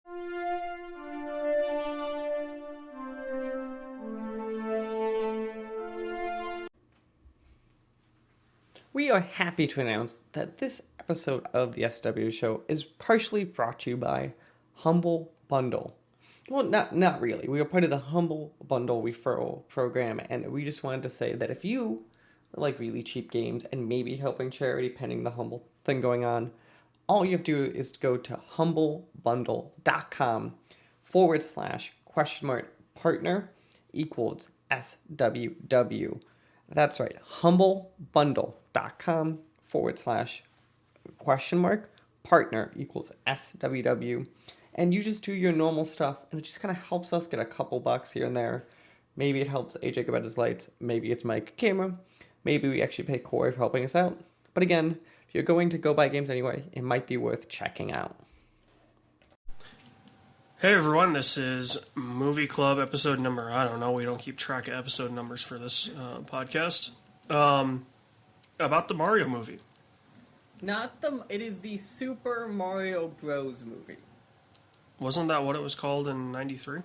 We are happy to announce that this episode of the SW Show is partially brought to you by Humble Bundle. Well, not really. We are part of the Humble Bundle referral program, and we just wanted to say that if you like really cheap games and maybe helping charity pending the Humble thing going on, all you have to do is go to humblebundle.com/partner equals SWW. That's right, humblebundle.com/partner equals SWW. And you just do your normal stuff, and it just kind of helps us get a couple bucks here and there. Maybe it helps AJ get his lights. Maybe it's Mike camera. Maybe we actually pay Corey for helping us out. But again, if you're going to go buy games anyway, it might be worth checking out. Hey everyone, this is Movie Club episode number, I don't know, we don't keep track of episode numbers for this podcast. About the Mario movie. It is the Super Mario Bros. Movie. Wasn't that what it was called in 93?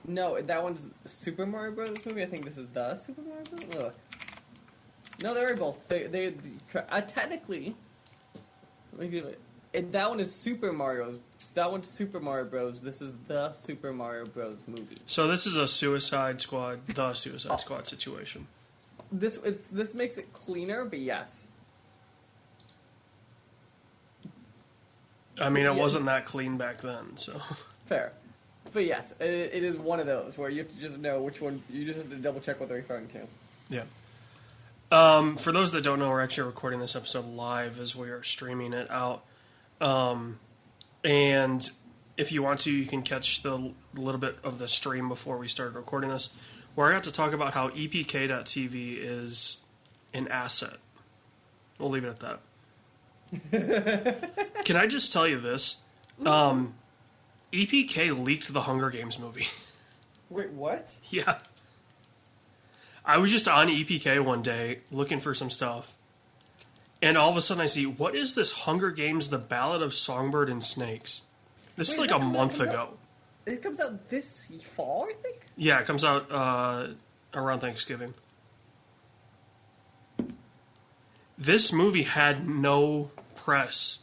No, that one's the Super Mario Bros. Movie. I think this is the Super Mario Bros. Ugh. No, they're both. They technically. And that one is Super Mario's. That one's Super Mario Bros. This is the Super Mario Bros. Movie. So this is a Suicide Squad situation. This makes it cleaner, but yes. I mean, it wasn't that clean back then, so. Fair. But yes, it is one of those where you have to just know which one, you just have to double check what they're referring to. Yeah. For those that don't know, we're actually recording this episode live as we are streaming it out. And if you want to, you can catch the little bit of the stream before we started recording this, where I got to talk about how EPK.TV is an asset. We'll leave it at that. Can I just tell you this? EPK leaked the Hunger Games movie. Wait, what? Yeah. I was just on EPK one day looking for some stuff, and all of a sudden I see, what is this Hunger Games, The Ballad of Songbird and Snakes? This is like a month ago. It comes out this fall, I think? Yeah, it comes out around Thanksgiving. This movie had no press.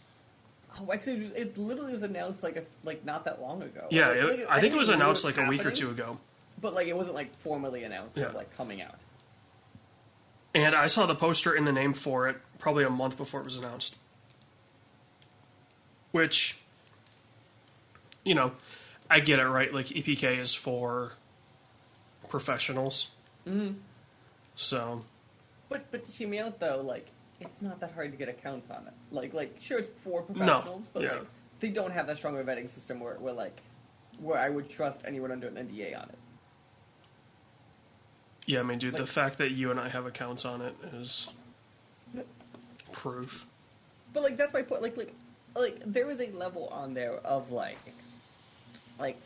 Oh, actually, it literally was announced like not that long ago. Yeah, I think it was announced like a week or two ago. But like it wasn't like formally announced or like coming out. And I saw the poster and the name for it probably a month before it was announced. Which, you know, I get it, right? Like EPK is for professionals. Mm-hmm. So. But to hear me out though, like, it's not that hard to get accounts on it. Like sure, it's for professionals, but like they don't have that strong of a vetting system where I would trust anyone under an NDA on it. Yeah, I mean, dude, the fact that you and I have accounts on it is proof. But like that's my point. Like there is a level on there of like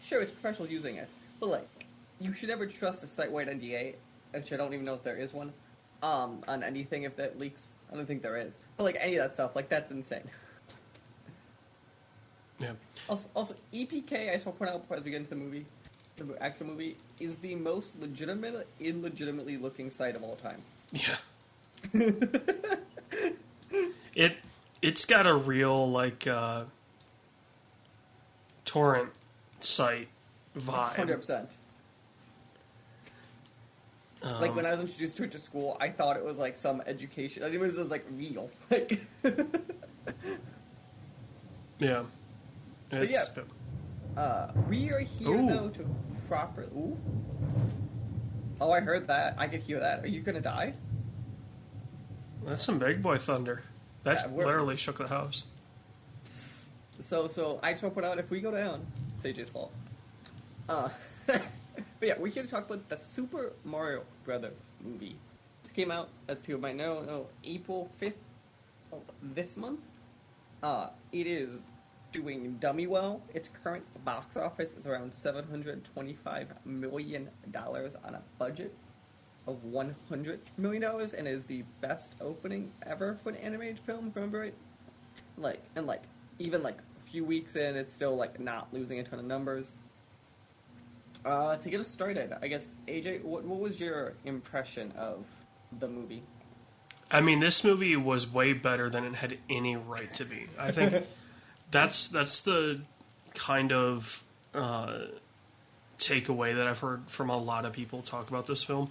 sure, it's professionals using it, but like you should never trust a site-wide NDA, which I don't even know if there is one, on anything if that leaks. I don't think there is. But like any of that stuff, like that's insane. Yeah. Also, EPK, I just want to point out before we get into the movie, the actual movie, is the most illegitimately looking site of all time. Yeah. It's got a real like torrent site vibe. 100%. Like when I was introduced to it to school, I thought it was like some education. It was like real. Like. Yeah. But yeah. We are here though to proper. Ooh. Oh, I heard that. I could hear that. Are you gonna die? That's some big boy thunder. That literally shook the house. So I just want to put out, if we go down, it's AJ's fault. But yeah, we're here to talk about the Super Mario Brothers movie. It came out, as people might know, April 5th of this month. It is doing dummy well. Its current box office is around $725 million on a budget of $100 million, and is the best opening ever for an animated film, if I remember right. Even few weeks in, it's still like not losing a ton of numbers. To get us started, I guess, AJ, what was your impression of the movie? I mean, this movie was way better than it had any right to be. I think that's the kind of takeaway that I've heard from a lot of people talk about this film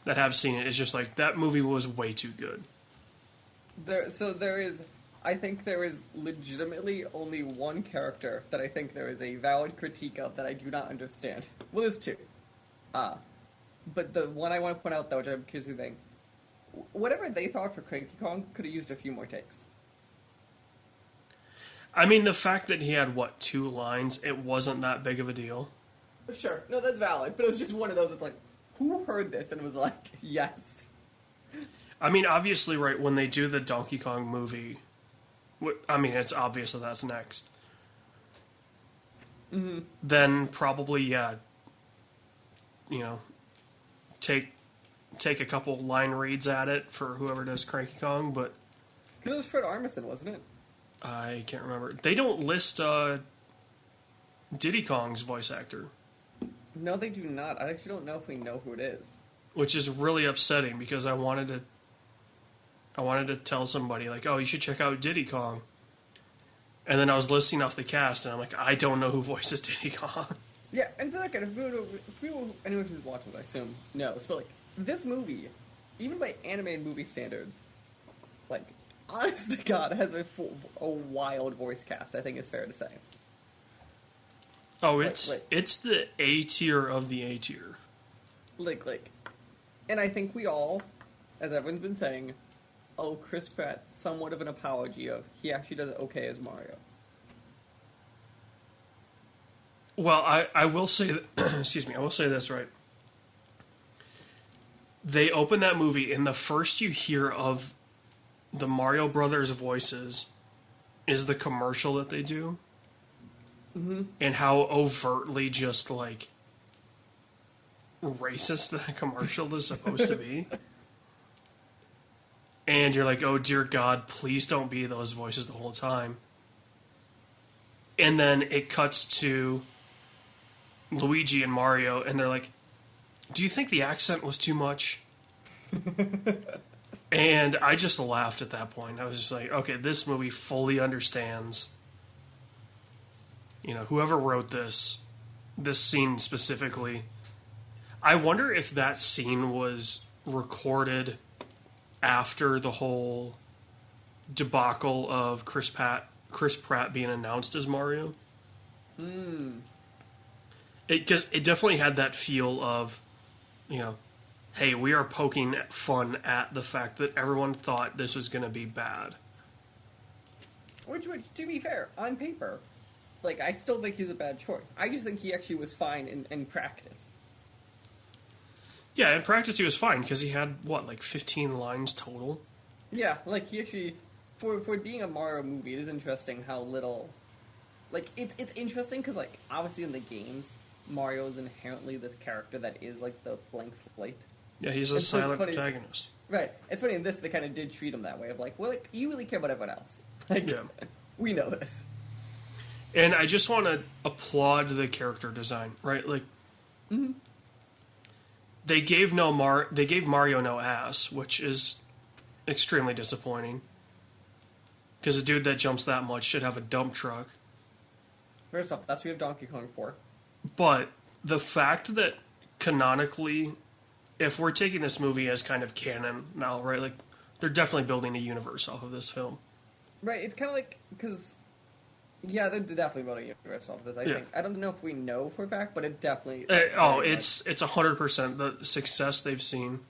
that have seen it. It's just like, that movie was way too good. I think there is legitimately only one character that I think there is a valid critique of that I do not understand. Well, there's two. But the one I want to point out, though, which I'm curious to think, whatever they thought for Cranky Kong could have used a few more takes. I mean, the fact that he had, 2 lines, it wasn't that big of a deal. Sure, no, that's valid, but it was just one of those, it's like, who heard this and was like, yes. I mean, obviously, right, when they do the Donkey Kong movie, I mean, it's obvious that that's next. Mm-hmm. Then probably, yeah, take a couple line reads at it for whoever does Cranky Kong, but... Because it was Fred Armisen, wasn't it? I can't remember. They don't list Diddy Kong's voice actor. No, they do not. I actually don't know if we know who it is. Which is really upsetting, because I wanted to tell somebody, like, oh, you should check out Diddy Kong. And then I was listing off the cast, and I'm like, I don't know who voices Diddy Kong. Yeah, and for that kind of anyone who's watching, I assume, knows. But, like, this movie, even by animated movie standards, like, honest to God, has a wild voice cast, I think is fair to say. Oh, it's the A tier of the A tier. And I think we all, as everyone's been saying, owe Chris Pratt somewhat of an apology of he actually does okay as Mario. Well, I will say that, excuse me, I will say this, right? They open that movie, and the first you hear of the Mario Brothers voices is the commercial that they do. Mm-hmm. And how overtly just, like, racist that commercial is supposed to be. And you're like, oh dear God, please don't be those voices the whole time. And then it cuts to Luigi and Mario, and they're like, do you think the accent was too much? And I just laughed at that point. I was just like, okay, this movie fully understands, whoever wrote this scene specifically. I wonder if that scene was recorded after the whole debacle of Chris Pratt being announced as Mario. Because it definitely had that feel of, hey, we are poking fun at the fact that everyone thought this was going to be bad. Which, to be fair, on paper, like, I still think he's a bad choice. I just think he actually was fine in practice. Yeah, in practice he was fine, because he had, 15 lines total? Yeah, like, he actually, for being a Mario movie, it is interesting how little, like, it's interesting, because, like, obviously in the games, Mario is inherently this character that is, like, the blank slate. Yeah, he's a silent protagonist. Right. It's funny, in this, they kind of did treat him that way, of like, well, like, you really care about everyone else. Like, yeah. We know this. And I just want to applaud the character design, right? Like, mm-hmm. They gave Mario no ass, which is extremely disappointing. Because a dude that jumps that much should have a dump truck. First off, that's what we have Donkey Kong for. But the fact that canonically, if we're taking this movie as kind of canon now, right? Like, they're definitely building a universe off of this film. Right, it's kind of like, because, yeah, they're definitely building a universe off of this, I think. I don't know if we know for a fact, but it definitely... it's 100% the success they've seen.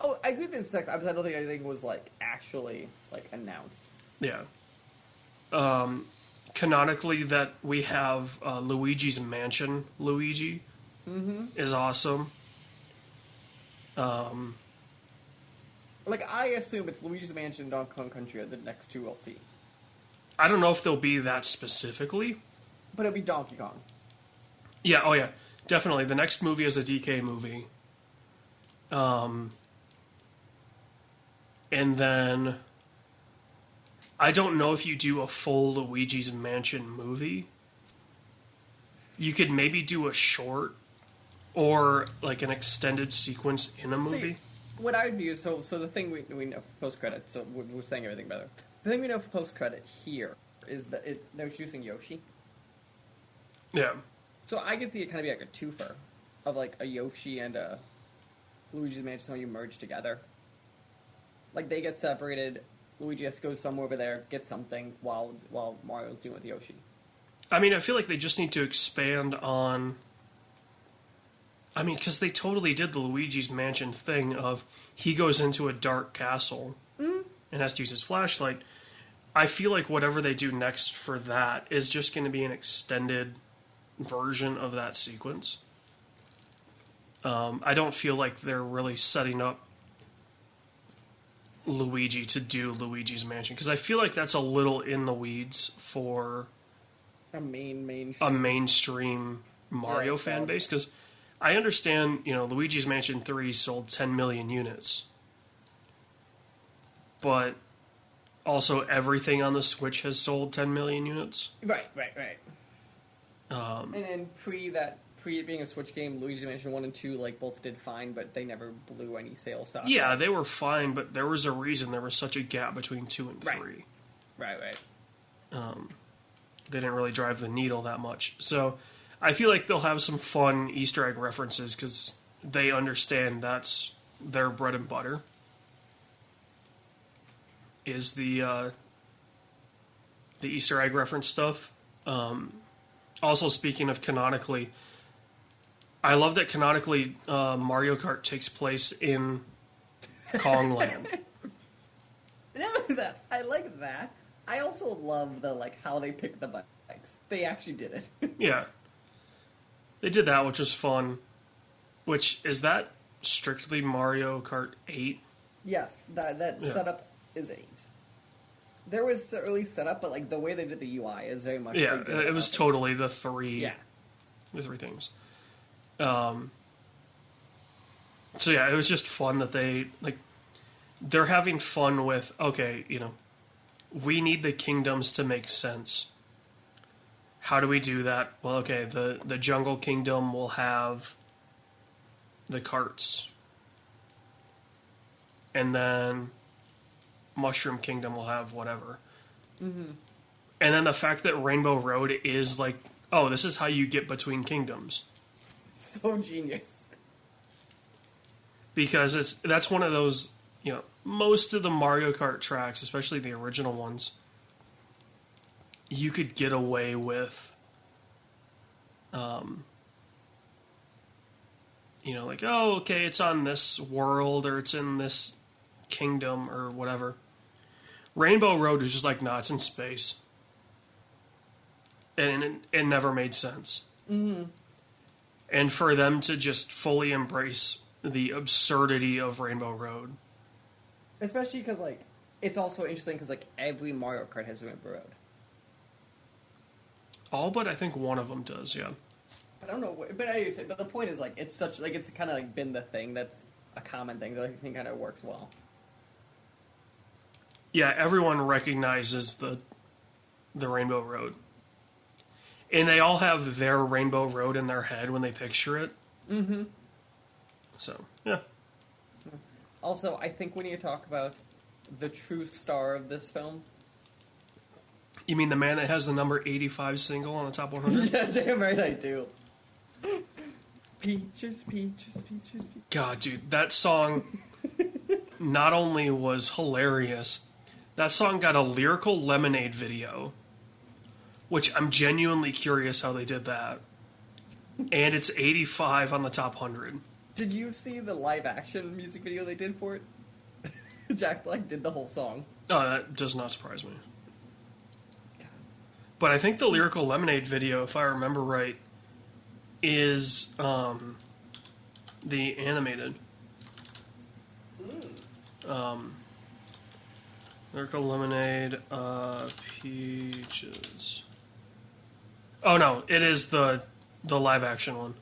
Oh, I agree with the success. I don't think anything was, like, actually, like, announced. Yeah. Canonically, that we have Luigi's Mansion Luigi is awesome. Like, I assume it's Luigi's Mansion and Donkey Kong Country are the next two we'll see. I don't know if they'll be that specifically. But it'll be Donkey Kong. Yeah, oh yeah. Definitely. The next movie is a DK movie. And then I don't know if you do a full Luigi's Mansion movie. You could maybe do a short or like an extended sequence in a movie. See, what I would view, so the thing we know for post-credit, so we're saying everything better. The thing we know for post-credit here is that they're introducing Yoshi. Yeah. So I could see it kind of be like a twofer of like a Yoshi and a Luigi's Mansion, how you merge together. Like they get separated, Luigi has to go somewhere over there, get something, while Mario's doing with Yoshi. I mean, I feel like they just need to expand on... I mean, because they totally did the Luigi's Mansion thing of he goes into a dark castle and has to use his flashlight. I feel like whatever they do next for that is just going to be an extended version of that sequence. I don't feel like they're really setting up Luigi to do Luigi's Mansion, because I feel like that's a little in the weeds for A mainstream Mario fan base, because I understand, Luigi's Mansion 3 sold 10 million units. But also everything on the Switch has sold 10 million units. Right. And then pre it being a Switch game, Luigi's Mansion 1 and 2 like both did fine, but they never blew any sales stuff. Yeah, they were fine, but there was a reason there was such a gap between 2 and 3. Right. They didn't really drive the needle that much. So I feel like they'll have some fun Easter egg references because they understand that's their bread and butter. Is the Easter egg reference stuff. Also, speaking of canonically, I love that canonically Mario Kart takes place in Kongland. I like that. I also love the how they pick the bikes. They actually did it. Yeah. They did that, which was fun. Which, is that strictly Mario Kart 8? Yes, that setup is 8. There was the early setup, but the way they did the UI is very much... Yeah, it was totally the three... Yeah. The three things. So yeah, it was just fun that they're having fun with, okay, we need the kingdoms to make sense. How do we do that? Well, okay, the Jungle Kingdom will have the carts. And then Mushroom Kingdom will have whatever. Mm-hmm. And then the fact that Rainbow Road is this is how you get between kingdoms. So genius. Because that's one of those, most of the Mario Kart tracks, especially the original ones, you could get away with, okay, it's on this world or it's in this kingdom or whatever. Rainbow Road is just nah, it's in space. And it never made sense. Mm-hmm. And for them to just fully embrace the absurdity of Rainbow Road. Especially because, it's also interesting because, every Mario Kart has a Rainbow Road. All but I think one of them does, yeah. But I don't know, but the point is, it's such, it's kind of, been the thing that's a common thing that I think kind of works well. Yeah, everyone recognizes the Rainbow Road. And they all have their Rainbow Road in their head when they picture it. Mm-hmm. So, yeah. Also, I think we need to talk about the true star of this film. You mean the man that has the number 85 single on the top 100? Yeah, damn right I do. Peaches, peaches, peaches, peaches. God, dude, that song not only was hilarious, that song got a Lyrical Lemonade video, which I'm genuinely curious how they did that. And it's 85 on the top 100. Did you see the live-action music video they did for it? Jack Black did the whole song. Oh, that does not surprise me. But I think the Lyrical Lemonade video, if I remember right, is the animated. Lyrical Lemonade, Peaches. Oh no, it is the live action one.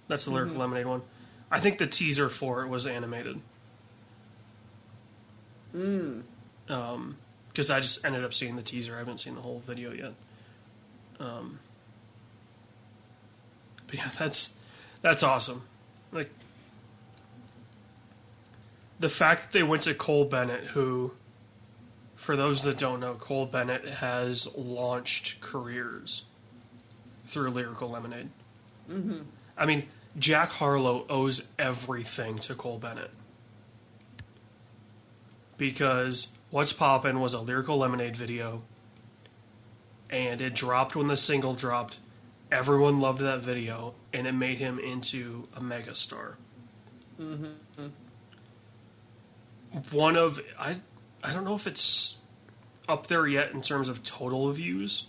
That's the Lyrical Lemonade one. I think the teaser for it was animated. Because because I just ended up seeing the teaser. I haven't seen the whole video yet. But yeah, that's awesome. Like, the fact that they went to Cole Bennett, who, for those that don't know, Cole Bennett has launched careers through Lyrical Lemonade. Mm-hmm. I mean, Jack Harlow owes everything to Cole Bennett. Because What's Poppin' was a Lyrical Lemonade video, and it dropped when the single dropped. Everyone loved that video, and it made him into a megastar. Mm-hmm. One of... I don't know if it's up there yet in terms of total views,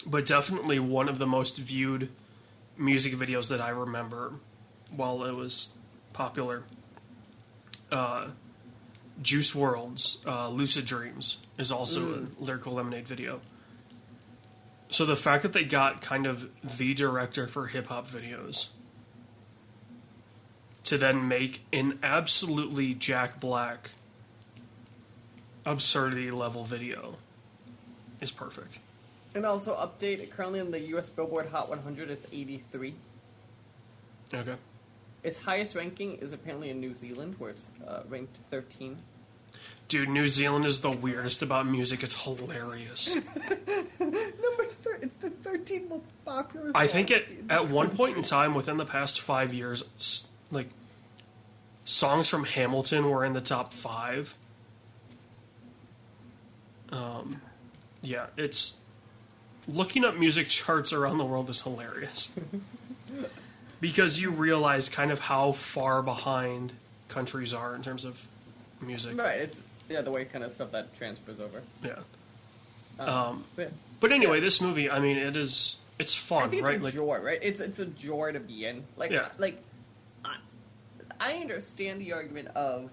but definitely one of the most viewed music videos that I remember while it was popular. Juice WRLD's Lucid Dreams is also a Lyrical Lemonade video. So the fact that they got kind of the director for hip-hop videos to then make an absolutely Jack Black absurdity level video is perfect. And also update, currently on the US Billboard Hot 100, it's 83. Okay. Its highest ranking is apparently in New Zealand, where it's ranked 13. Dude, New Zealand is the weirdest about music. It's hilarious. It's the 13th most popular song. I think at one point in time, within the past 5 years, like, songs from Hamilton were in the top 5. Yeah, it's... Looking up music charts around the world is hilarious. Because you realize kind of how far behind countries are in terms of music. Right, it's the way kind of stuff that transfers over. Yeah. But But anyway, this movie, I mean, it's fun, I think it's right? a joy, right? It's a joy to be in. Like, Yeah. I understand the argument of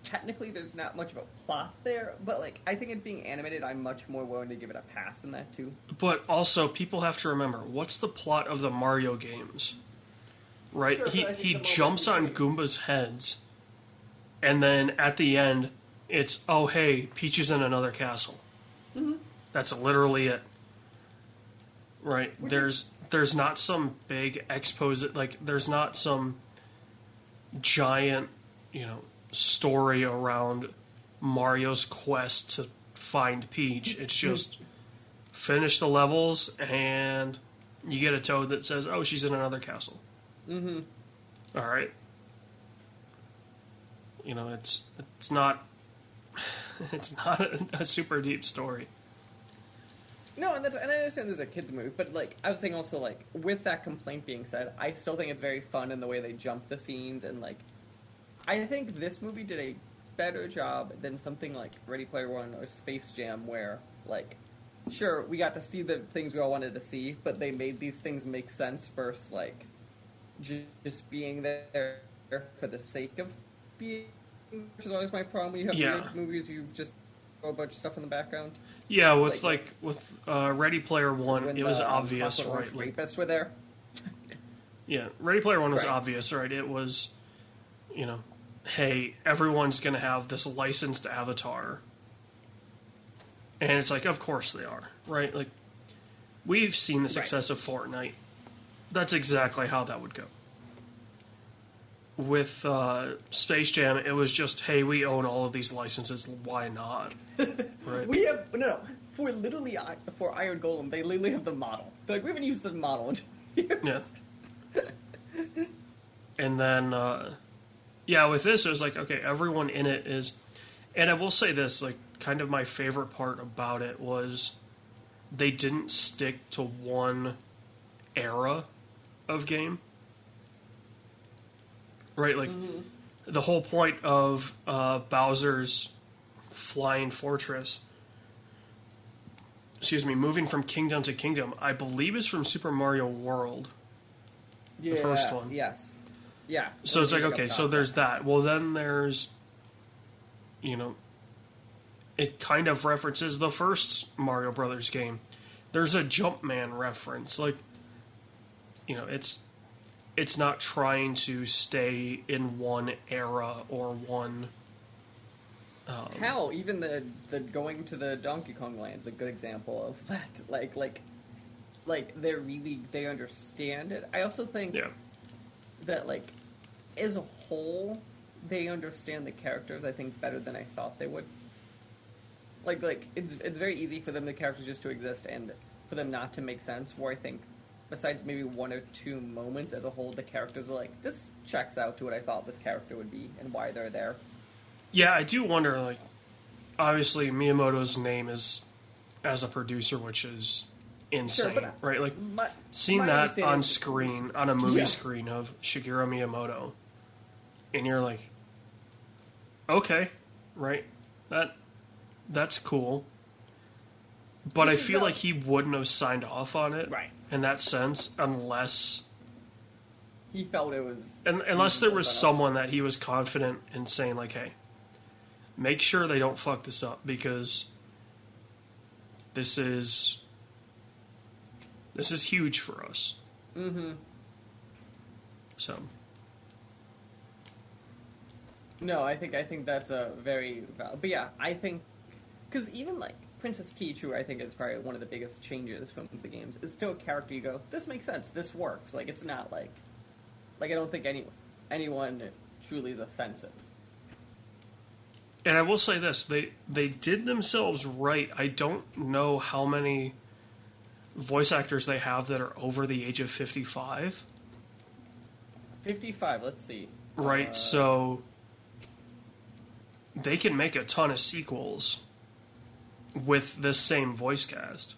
technically there's not much of a plot there, but like I think it being animated, I'm much more willing to give it a pass than that too. But also, people have to remember, what's the plot of the Mario games? Right? Sure, but I think he the moment jumps is on great. Goomba's heads, and then at the end, it's, oh hey, Peach is in another castle. Mm-hmm. That's literally it. Right? There's not some big expose, like, there's not some giant, story around Mario's quest to find Peach. It's just finish the levels and you get a toad that says, oh, she's in another castle. Mm-hmm. All right. It's not a super deep story. No, and I understand this is a kids movie, but like I was saying also, like with that complaint being said, I still think it's very fun in the way they jump the scenes, and like I think this movie did a better job than something like Ready Player One or Space Jam, where like sure we got to see the things we all wanted to see, but they made these things make sense versus like just being there for the sake of being. Which is always my problem. You have weird movies, you just throw a bunch of stuff in the background. Yeah, with Ready Player One, When it was the, obvious, Clockwork right? Orange rapists were there. Yeah, Ready Player One was Right. obvious, right? It was, hey, everyone's going to have this licensed avatar. And it's like, of course they are, right? Like, we've seen the success of Fortnite. That's exactly how that would go. With Space Jam, it was just, hey, we own all of these licenses, why not? Right? We have for Iron Golem, they literally have the model. They're like, we haven't used the model in years. Yeah. And then, with this, it was like, okay, everyone in it is... And I will say this, like, kind of my favorite part about it was they didn't stick to one era of game. Right, like, the whole point of Bowser's Flying Fortress, moving from kingdom to kingdom, I believe is from Super Mario World. The first one. Yes. Yeah. So it's like, okay, so there's that. Well, then there's, it kind of references the first Mario Brothers game. There's a Jumpman reference. Like, it's not trying to stay in one era or one Hell, even the going to the Donkey Kong land's a good example of that. Like they understand it. I also think Yeah. that like as a whole, they understand the characters. I think better than I thought they would. Like it's very easy for them the characters just to exist and for them not to make sense. Where I think, besides maybe one or two moments, as a whole, the characters are like, this checks out to what I thought this character would be and why they're there. Yeah, I do wonder, like, obviously Miyamoto's name is as a producer, which is insane, Sure, but right? Like, my seeing that understanding on is- screen, on a movie Yeah. screen of Shigeru Miyamoto, and you're like, okay, right? That's cool. But I Which is feel not- like he wouldn't have signed off on it Right. in that sense unless He felt it was unless there was set up. someone that he was confident in saying, like, hey, make sure they don't fuck this up because this is huge for us. Mm-hmm. So No, I think that's a very valid. But yeah, I think because even like Princess Peach, who I think is probably one of the biggest changes from the games, is still a character you go, this makes sense, this works. Like it's not like I don't think anyone truly is offensive. and I will say this, they did themselves right. I don't know how many voice actors they have that are over the age of 55. 55. Let's see. Right, so they can make a ton of sequels with this same voice cast.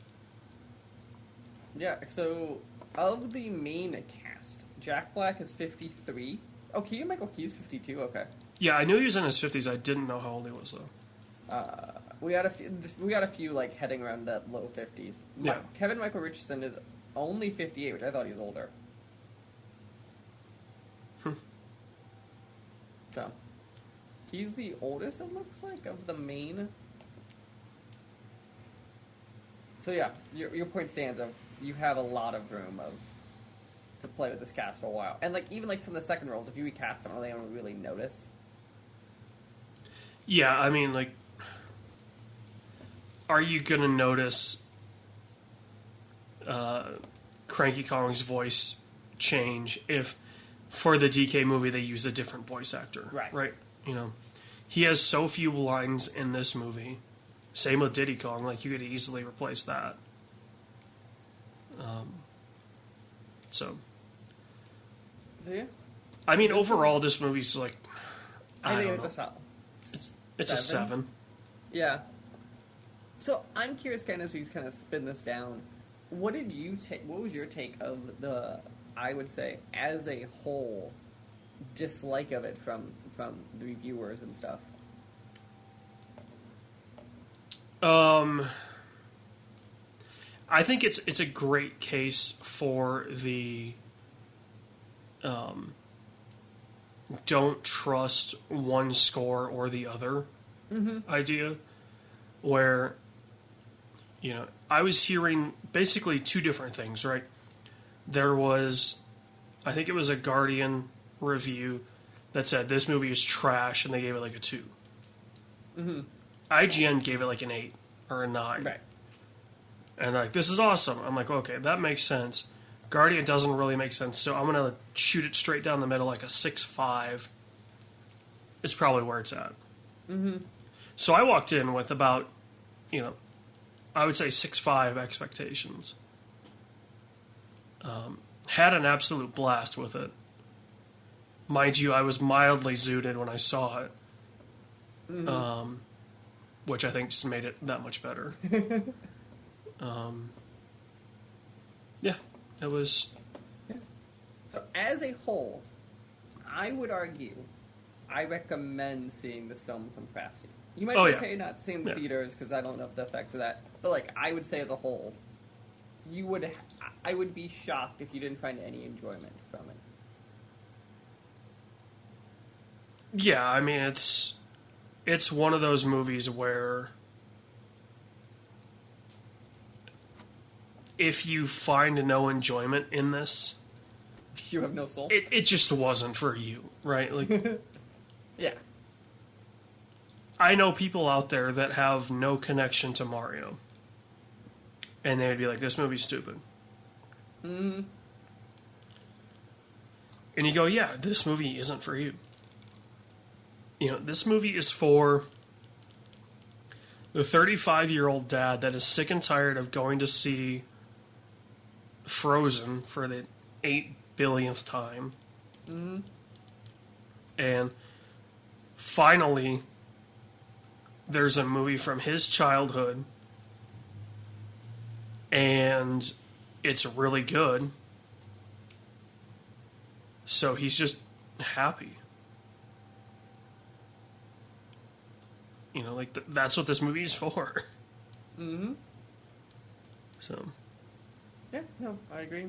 Yeah. So of the main cast, Jack Black is 53. Oh, Keegan-Michael Key's 52. Okay. Yeah, I knew he was in his 50s. I didn't know how old he was, though. We got a few like heading around that low 50s. Yeah. Kevin Michael Richardson is only 58, which I thought he was older. So, he's the oldest, it looks like, of the main. So yeah, your point stands of you have a lot of room to play with this cast for a while, and like even like some of the second roles, if you recast them, they don't really notice. Yeah, I mean, like, are you going to notice Cranky Kong's voice change if, for the DK movie, they use a different voice actor? Right. Right? You know, he has so few lines in this movie. Same with Diddy Kong. Like, you could easily replace that. So, So yeah, I mean, overall, this movie's like, I think don't it's know. a solid. It's a 7. 7. Yeah. So I'm curious, kind of, as we kind of spin this down, what did you take? What was your take of the? I would say, as a whole, dislike of it from the reviewers and stuff. I think it's a great case for the don't trust one score or the other idea, where, you know, I was hearing basically two different things, right? There was, I think it was a Guardian review that said this movie is trash, and they gave it like a 2. IGN gave it like an 8 or a 9. Right. And like, this is awesome. I'm like, okay, that makes sense. Guardian doesn't really make sense, so I'm going to shoot it straight down the middle, like a 6.5 is probably where it's at. So I walked in with about, you know, I would say 6.5 expectations. Had an absolute blast with it. Mind you, I was mildly zooted when I saw it. Which I think just made it that much better. Yeah, it was. So as a whole, I would argue, I recommend seeing this film with some capacity. You might Oh, be yeah. okay not seeing the Yeah. theaters because I don't know the effects of that. But like, I would say as a whole, I would be shocked if you didn't find any enjoyment from it. Yeah, I mean, it's one of those movies where if you find no enjoyment in this, You have no soul. it just wasn't for you, right? Like, Yeah. I know people out there that have no connection to Mario. And they would be like, this movie's stupid. Mm-hmm. And you go, yeah, this movie isn't for you. You know, this movie is for the 35-year-old dad that is sick and tired of going to see Frozen for the 8 billionth time. Mm-hmm. And finally, there's a movie from his childhood, and it's really good. So he's just happy. You know, like, that's what this movie is for. Mm-hmm. So. Yeah, no, I agree.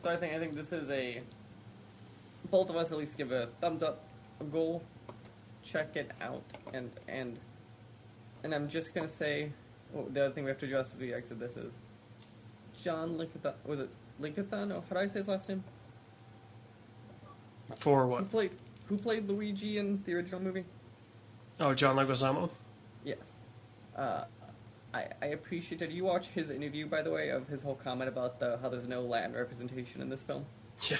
So I think this is a... Both of us at least give a thumbs up, a goal, check it out, and I'm just gonna say, the other thing we have to address as we exit this is John Lincoln. Was it Lincoln? No, how do I say his last name? For what? Who played Luigi in the original movie? Oh, John Leguizamo? Yes. I appreciate. Did you watch his interview, by the way, of his whole comment about how there's no Latin representation in this film? Yeah.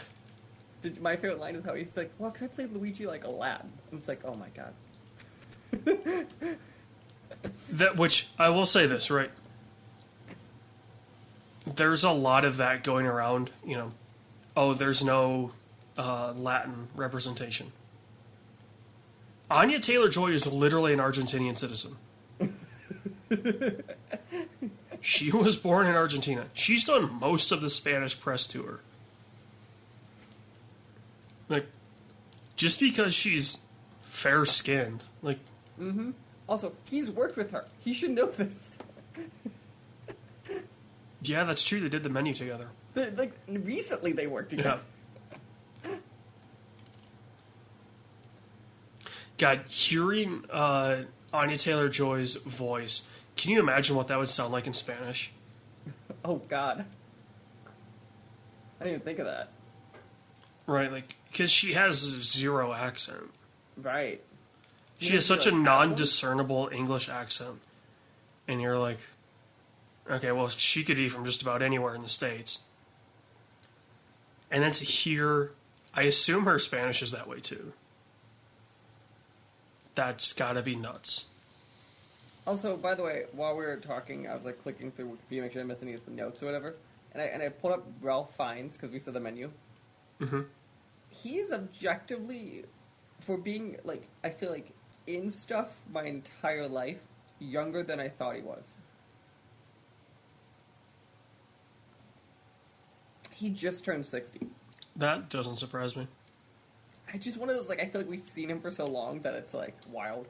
My favorite line is how he's like, well, because I played Luigi like a Latin. And it's like, oh my god. Which, I will say this, right? There's a lot of that going around, you know. Oh, there's no Latin representation. Anya Taylor-Joy is literally an Argentinian citizen. She was born in Argentina. She's done most of the Spanish press tour. Like, just because she's fair-skinned, like... Mm-hmm. Also, he's worked with her. He should know this. Yeah, that's true. They did the menu together. Like, recently they worked together. Yeah. God, hearing Anya Taylor-Joy's voice, can you imagine what that would sound like in Spanish? Oh, God. I didn't even think of that. Right, like, because she has zero accent. Right. She has such a non-discernible English accent. And you're like, okay, well, she could be from just about anywhere in the States. And then to hear, I assume her Spanish is that way too. That's gotta be nuts. Also, by the way, while we were talking, I was like clicking through Wikipedia, make sure I didn't miss any of the notes or whatever. And I pulled up Ralph Fiennes, because we said the menu. Mm-hmm. He is objectively, for being, like, I feel like, in stuff my entire life, younger than I thought he was. He just turned 60. That doesn't surprise me. I just one of those, like, I feel like we've seen him for so long that it's, like, wild.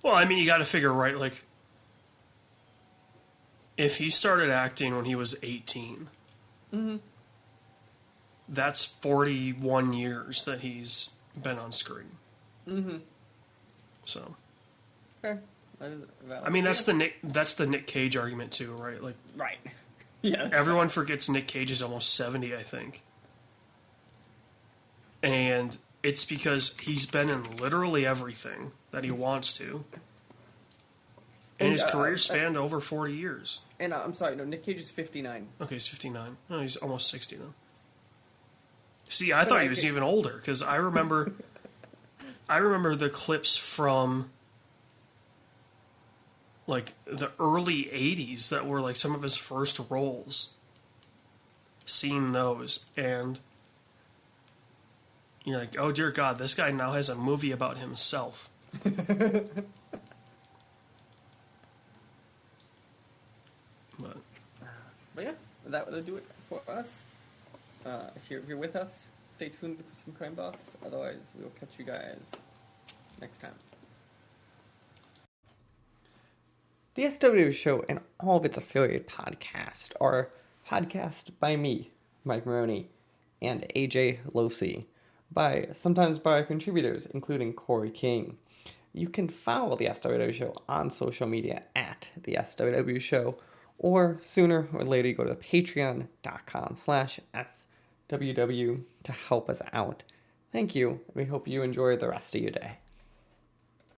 Well, I mean, you gotta figure, right, like, if he started acting when he was 18, Mm-hmm. that's 41 years that he's been on screen. Mm-hmm. So, Okay. That is valid. I mean, that's the Nick Cage argument too, right? Like, Right. Yeah. everyone forgets Nick Cage is almost 70, I think. And it's because he's been in literally everything that he wants to. And his career spanned over 40 years. And I'm sorry, no, Nick Cage is 59. Okay, he's 59. No, he's almost 60 now. See, I thought he was even older, because I remember the clips from like the early 80s that were like some of his first roles. Seeing those, and you're like, oh dear God, this guy now has a movie about himself. But yeah, that will do it for us. If you're with us, stay tuned for some Crime Boss. Otherwise, we'll catch you guys next time. The SW Show and all of its affiliate podcasts are podcast by me, Mike Maroney, and AJ Losi, sometimes by our contributors, including Corey King. You can follow the SWW Show on social media at the SWW Show, or sooner or later you go to patreon.com/SWW to help us out. Thank you, and we hope you enjoy the rest of your day.